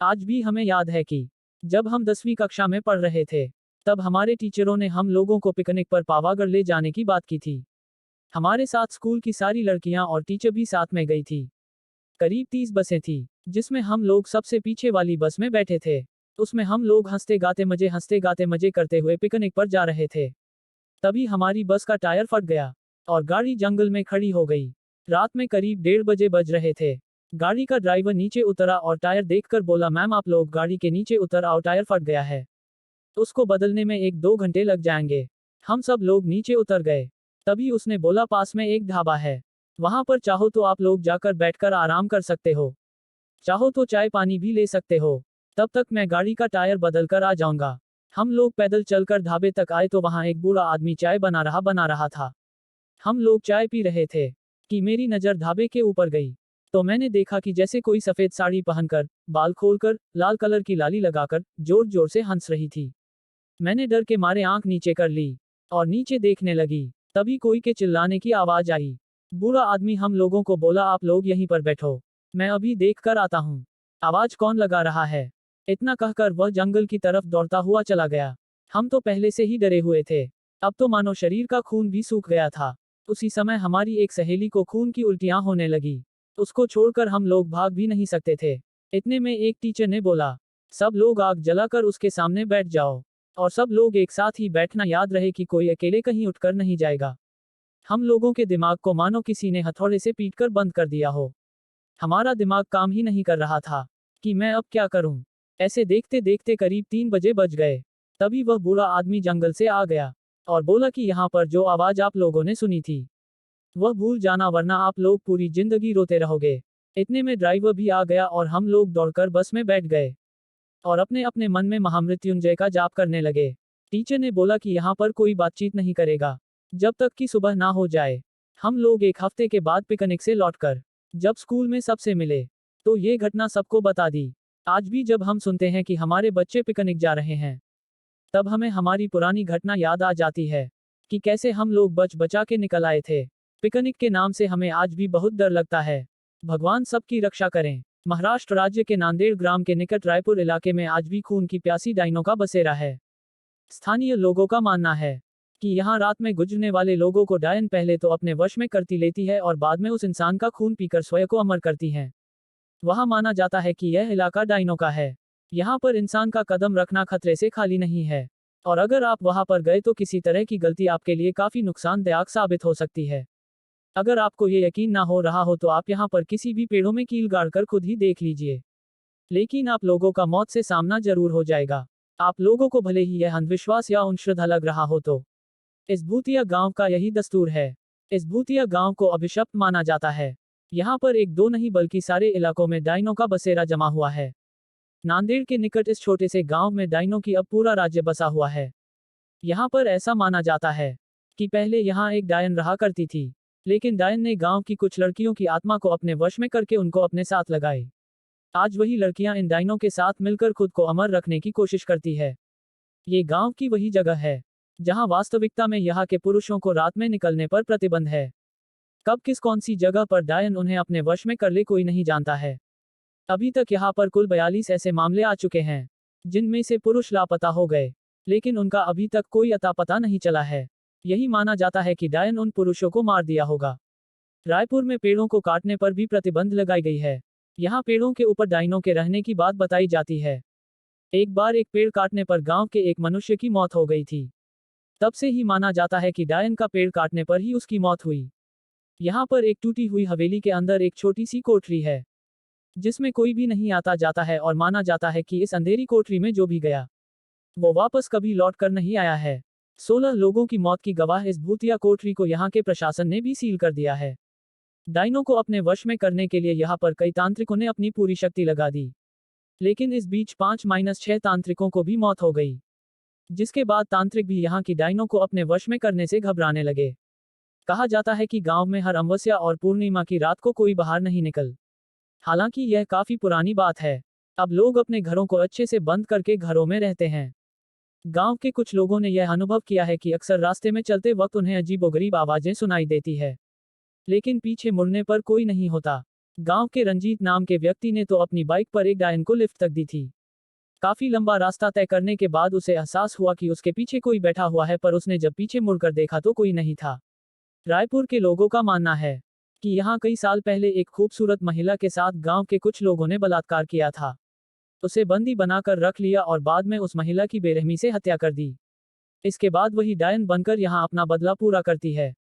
आज भी हमें याद है कि जब हम 10वीं कक्षा में पढ़ रहे थे, तब हमारे टीचरों ने हम लोगों को पिकनिक पर पावागढ़ ले जाने की बात की थी। हमारे साथ स्कूल की सारी लड़कियां और टीचर भी साथ में गई थी। करीब 30 बसें थी, जिसमें हम लोग सबसे पीछे वाली बस में बैठे थे। उसमें हम लोग हंसते गाते मजे करते हुए पिकनिक पर जा रहे थे। तभी हमारी बस का टायर फट गया और गाड़ी जंगल में खड़ी हो गई। रात में करीब 1:30 बज रहे थे। गाड़ी का ड्राइवर नीचे उतरा और टायर देखकर बोला, मैम आप लोग गाड़ी के नीचे उतर आओ, टायर फट गया है। उसको बदलने में 1-2 घंटे लग जाएंगे। हम सब लोग नीचे उतर गए। तभी उसने बोला, पास में एक ढाबा है, वहां पर चाहो तो आप लोग जाकर बैठकर आराम कर सकते हो, चाहो तो चाय पानी भी ले सकते हो, तब तक मैं गाड़ी का टायर बदल कर आ जाऊंगा। हम लोग पैदल चलकर ढाबे तक आए तो वहां एक बूढ़ा आदमी चाय बना रहा था। हम लोग चाय पी रहे थे कि मेरी नजर ढाबे के ऊपर गई, तो मैंने देखा कि जैसे कोई सफेद साड़ी पहनकर, बाल खोलकर, लाल कलर की लाली लगाकर जोर जोर से हंस रही थी। मैंने डर के मारे आंख नीचे कर ली और नीचे देखने लगी। तभी कोई के चिल्लाने की आवाज आई। बूढ़ा आदमी हम लोगों को बोला, आप लोग यहीं पर बैठो, मैं अभी देख कर आता हूँ, आवाज कौन लगा रहा है। इतना कहकर वह जंगल की तरफ दौड़ता हुआ चला गया। हम तो पहले से ही डरे हुए थे, अब तो मानो शरीर का खून भी सूख गया था। उसी समय हमारी एक सहेली को खून की उल्टियां होने लगी। उसको छोड़कर हम लोग भाग भी नहीं सकते थे। इतने में एक टीचर ने बोला, सब लोग आग जलाकर उसके सामने बैठ जाओ, और सब लोग एक साथ ही बैठना, याद रहे कि कोई अकेले कहीं उठकर नहीं जाएगा। हम लोगों के दिमाग को मानो किसी ने हथौड़े से पीटकर बंद कर दिया हो। हमारा दिमाग काम ही नहीं कर रहा था कि मैं अब क्या करूं। ऐसे देखते देखते करीब 3 बजे बज गए। तभी वह बूढ़ा आदमी जंगल से आ गया और बोला कि यहाँ पर जो आवाज आप लोगों ने सुनी थी, वह भूल जाना, वरना आप लोग पूरी जिंदगी रोते रहोगे। इतने में ड्राइवर भी आ गया और हम लोग दौड़कर बस में बैठ गए और अपने अपने मन में महामृत्युंजय का जाप करने लगे। टीचर ने बोला कि यहाँ पर कोई बातचीत नहीं करेगा जब तक कि सुबह ना हो जाए। हम लोग 1 हफ्ते के बाद पिकनिक से लौटकर जब स्कूल में सबसे मिले, तो ये घटना सबको बता दी। आज भी जब हम सुनते हैं कि हमारे बच्चे पिकनिक जा रहे हैं, तब हमें हमारी पुरानी घटना याद आ जाती है कि कैसे हम लोग बच बचा के निकल आए थे। पिकनिक के नाम से हमें आज भी बहुत डर लगता है। भगवान सबकी रक्षा करें। महाराष्ट्र राज्य के नांदेड़ ग्राम के निकट रायपुर इलाके में आज भी खून की प्यासी डायनों का बसेरा है। स्थानीय लोगों का मानना है कि यहाँ रात में गुजरने वाले लोगों को डायन पहले तो अपने वश में करती लेती है और बाद में उस इंसान का खून पीकर स्वयं को अमर करती है। वहाँ माना जाता है कि यह इलाका डायनों का है। यहाँ पर इंसान का कदम रखना खतरे से खाली नहीं है, और अगर आप वहाँ पर गए तो किसी तरह की गलती आपके लिए काफी नुकसानदायक साबित हो सकती है। अगर आपको ये यकीन ना हो रहा हो तो आप यहाँ पर किसी भी पेड़ों में कील गाड़कर खुद ही देख लीजिए। लेकिन आप लोगों का मौत से सामना जरूर हो जाएगा। आप लोगों को भले ही यह अंधविश्वास या अंधश्रद्धा लग रहा हो तो इस भूतिया गांव का यही दस्तूर है। इस भूतिया गांव को अभिशप्त माना जाता है। यहाँ पर 1-2 नहीं बल्कि सारे इलाकों में डायनों का बसेरा जमा हुआ है। नांदेड़ के निकट इस छोटे से गांव में डायनों की अब पूरा राज्य बसा हुआ है। यहाँ पर ऐसा माना जाता है कि पहले यहाँ एक डायन रहा करती थी, लेकिन डायन ने गांव की कुछ लड़कियों की आत्मा को अपने वश में करके उनको अपने साथ लगाए। आज वही लड़कियां इन डायनों के साथ मिलकर खुद को अमर रखने की कोशिश करती है। ये गांव की वही जगह है जहां वास्तविकता में यहाँ के पुरुषों को रात में निकलने पर प्रतिबंध है। कब किस कौन सी जगह पर डायन उन्हें अपने वश में कर ले कोई नहीं जानता है। अभी तक यहाँ पर कुल 42 ऐसे मामले आ चुके हैं जिनमें से पुरुष लापता हो गए, लेकिन उनका अभी तक कोई अता पता नहीं चला है। यही माना जाता है कि डायन उन पुरुषों को मार दिया होगा। रायपुर में पेड़ों को काटने पर भी प्रतिबंध लगाई गई है। यहाँ पेड़ों के ऊपर डायनों के रहने की बात बताई जाती है। एक बार एक पेड़ काटने पर गांव के एक मनुष्य की मौत हो गई थी। तब से ही माना जाता है कि डायन का पेड़ काटने पर ही उसकी मौत हुई। यहाँ पर एक टूटी हुई हवेली के अंदर एक छोटी सी कोठरी है जिसमें कोई भी नहीं आता जाता है, और माना जाता है कि इस अंधेरी कोठरी में जो भी गया वो वापस कभी लौट कर नहीं आया है। 16 लोगों की मौत की गवाह इस भूतिया कोठरी को यहाँ के प्रशासन ने भी सील कर दिया है। डायनों को अपने वश में करने के लिए यहाँ पर कई तांत्रिकों ने अपनी पूरी शक्ति लगा दी, लेकिन इस बीच 5-6 तांत्रिकों को भी मौत हो गई, जिसके बाद तांत्रिक भी यहाँ की डायनों को अपने वश में करने से घबराने लगे। कहा जाता है कि गांव में हर अमावस्या और पूर्णिमा की रात को कोई बाहर नहीं निकल। हालांकि यह काफी पुरानी बात है। अब लोग अपने घरों को अच्छे से बंद करके घरों में रहते हैं। गांव के कुछ लोगों ने यह अनुभव किया है कि अक्सर रास्ते में चलते वक्त उन्हें अजीबोगरीब आवाजें सुनाई देती है, लेकिन पीछे मुड़ने पर कोई नहीं होता। गांव के रंजीत नाम के व्यक्ति ने तो अपनी बाइक पर एक डायन को लिफ्ट तक दी थी। काफी लंबा रास्ता तय करने के बाद उसे एहसास हुआ कि उसके पीछे कोई बैठा हुआ है, पर उसने जब पीछे मुड़कर देखा तो कोई नहीं था। रायपुर के लोगों का मानना है कि यहाँ कई साल पहले एक खूबसूरत महिला के साथ गांव के कुछ लोगों ने बलात्कार किया था। उसे बंदी बनाकर रख लिया और बाद में उस महिला की बेरहमी से हत्या कर दी। इसके बाद वही डायन बनकर यहाँ अपना बदला पूरा करती है।